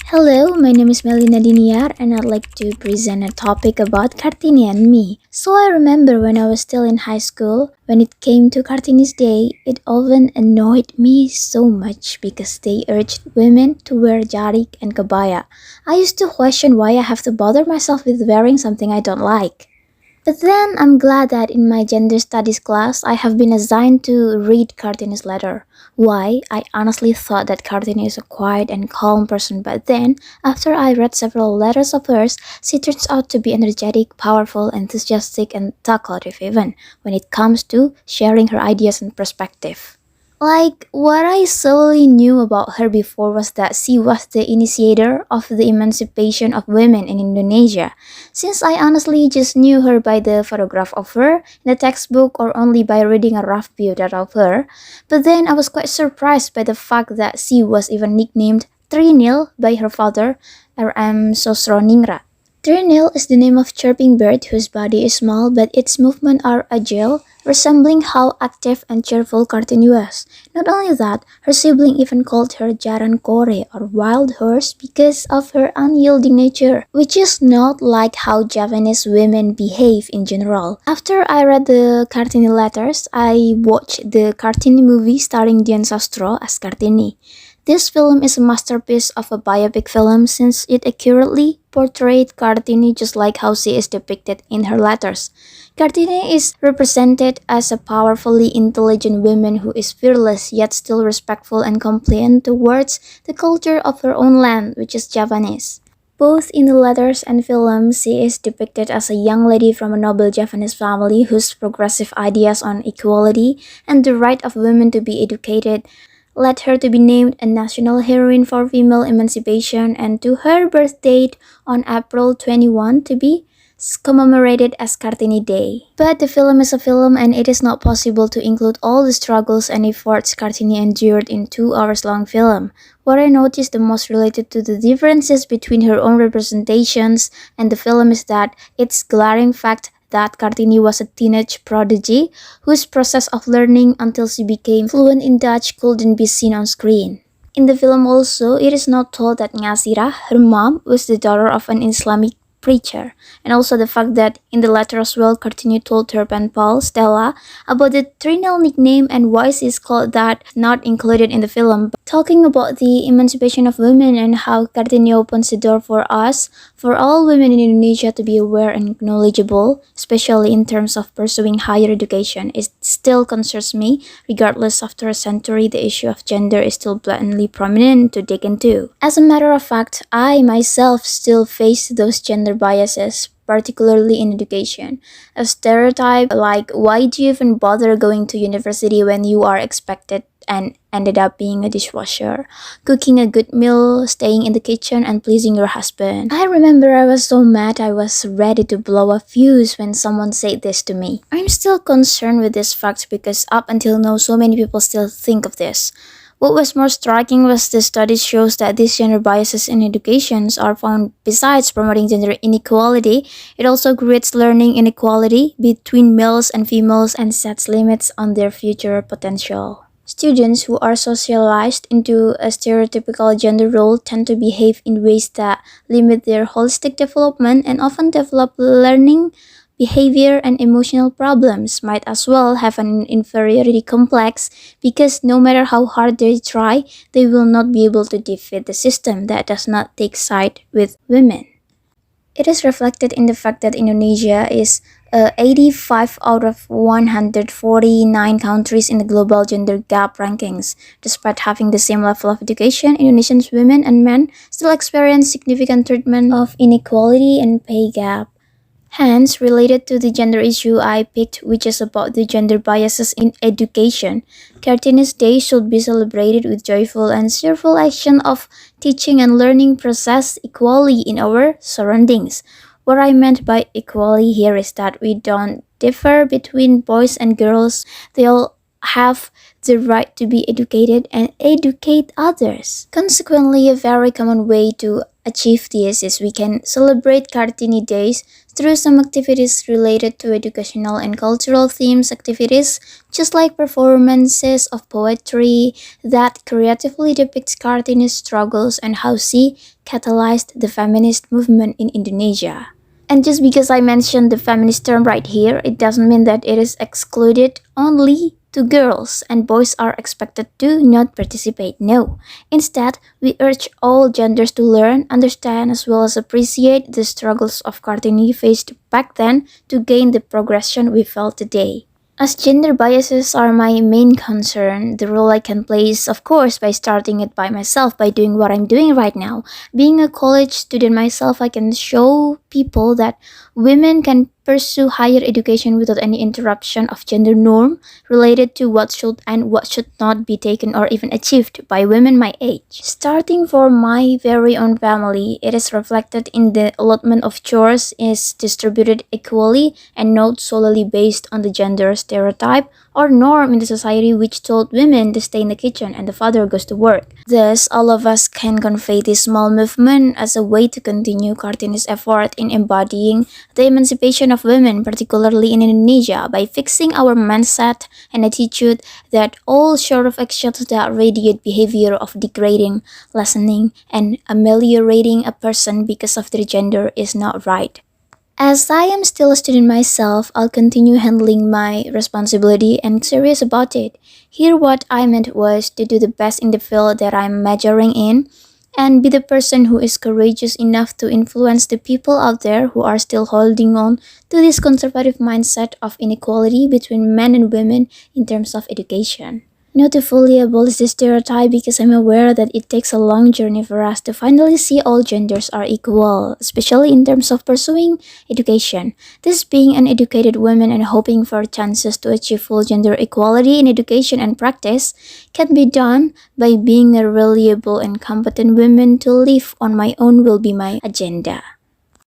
Hello, my name is Mellyna Diniar and I'd like to present a topic about Kartini and me. So I remember when I was still in high school, when it came to Kartini's day, it often annoyed me so much because they urged women to wear jarik and kabaya. I used to question why I have to bother myself with wearing something I don't like. But then I'm glad that in my gender studies class I have been assigned to read Kartini's letter. Why? I honestly thought that Kartini is a quiet and calm person, but then, after I read several letters of hers, she turns out to be energetic, powerful, enthusiastic, and talkative even when it comes to sharing her ideas and perspective. Like, what I solely knew about her before was that she was the initiator of the emancipation of women in Indonesia. Since I honestly just knew her by the photograph of her in the textbook or only by reading a rough biodata of her, but then I was quite surprised by the fact that she was even nicknamed Trinil by her father, R.M. Sosroningrat. Ternil is the name of chirping bird whose body is small but its movements are agile, resembling how active and cheerful Kartini was. Not only that, her sibling even called her Jaran Kore or wild horse because of her unyielding nature, which is not like how Javanese women behave in general. After I read the Kartini letters, I watched the Kartini movie starring Dian Sastro as Kartini. This film is a masterpiece of a biopic film since it accurately portrayed Kartini just like how she is depicted in her letters. Kartini is represented as a powerfully intelligent woman who is fearless yet still respectful and compliant towards the culture of her own land, which is Javanese. Both in the letters and film, she is depicted as a young lady from a noble Javanese family whose progressive ideas on equality and the right of women to be educated led her to be named a national heroine for female emancipation and to her birth date on April 21 to be commemorated as Kartini Day. But the film is a film and it is not possible to include all the struggles and efforts Kartini endured in 2 hours long film. What I noticed the most related to the differences between her own representations and the film is that its glaring fact that Kartini was a teenage prodigy whose process of learning until she became fluent in Dutch couldn't be seen on screen. In the film also, it is not told that Ngasirah, her mom, was the daughter of an Islamic preacher, and also the fact that in the letter as well, Kartini told her pen pal, Stella, about the Trinel nickname and why she is called that, not included in the film. Talking about the emancipation of women and how Kartini opens the door for us, for all women in Indonesia to be aware and knowledgeable, especially in terms of pursuing higher education, it still concerns me. Regardless, after a century, the issue of gender is still blatantly prominent to dig into. As a matter of fact, I myself still face those gender biases, particularly in education. A stereotype like, why do you even bother going to university when you are expected and ended up being a dishwasher, cooking a good meal, staying in the kitchen, and pleasing your husband. I remember I was so mad I was ready to blow a fuse when someone said this to me. I'm still concerned with this fact because up until now so many people still think of this. What was more striking was the study shows that these gender biases in education are found besides promoting gender inequality, it also creates learning inequality between males and females and sets limits on their future potential. Students who are socialized into a stereotypical gender role tend to behave in ways that limit their holistic development and often develop learning behavior and emotional problems, might as well have an inferiority complex because no matter how hard they try, they will not be able to defeat the system that does not take side with women. It is reflected in the fact that Indonesia is 85 out of 149 countries in the global gender gap rankings. Despite having the same level of education, Indonesian women and men still experience significant treatment of inequality and pay gap. Hence, related to the gender issue I picked, which is about the gender biases in education, Kartini's Day should be celebrated with joyful and cheerful action of teaching and learning process equally in our surroundings. What I meant by equality here is that we don't differ between boys and girls. They all have the right to be educated and educate others. Consequently, a very common way to achieve this is we can celebrate Kartini days through some activities related to educational and cultural themes activities, just like performances of poetry that creatively depicts Kartini's struggles and how she catalyzed the feminist movement in Indonesia. And just because I mentioned the feminist term right here, it doesn't mean that it is excluded only to girls and boys are expected to not participate. No. Instead, we urge all genders to learn, understand, as well as appreciate the struggles of Kartini faced back then to gain the progression we felt today. As gender biases are my main concern, the role I can play is, of course, by starting it by myself, by doing what I'm doing right now. Being a college student myself, I can show people that women can pursue higher education without any interruption of gender norm related to what should and what should not be taken or even achieved by women my age. Starting for my very own family, it is reflected in the allotment of chores is distributed equally and not solely based on the gender stereotype or norm in the society which told women to stay in the kitchen and the father goes to work. Thus, all of us can convey this small movement as a way to continue Kartini's effort in embodying the emancipation of women, particularly in Indonesia, by fixing our mindset and attitude that all short of actions that radiate behavior of degrading, lessening, and ameliorating a person because of their gender is not right. As I am still a student myself, I'll continue handling my responsibility and serious about it. Here what I meant was to do the best in the field that I'm majoring in and be the person who is courageous enough to influence the people out there who are still holding on to this conservative mindset of inequality between men and women in terms of education. Not to fully abolish this stereotype because I'm aware that it takes a long journey for us to finally see all genders are equal, especially in terms of pursuing education. This being an educated woman and hoping for chances to achieve full gender equality in education and practice can be done by being a reliable and competent woman to live on my own will be my agenda.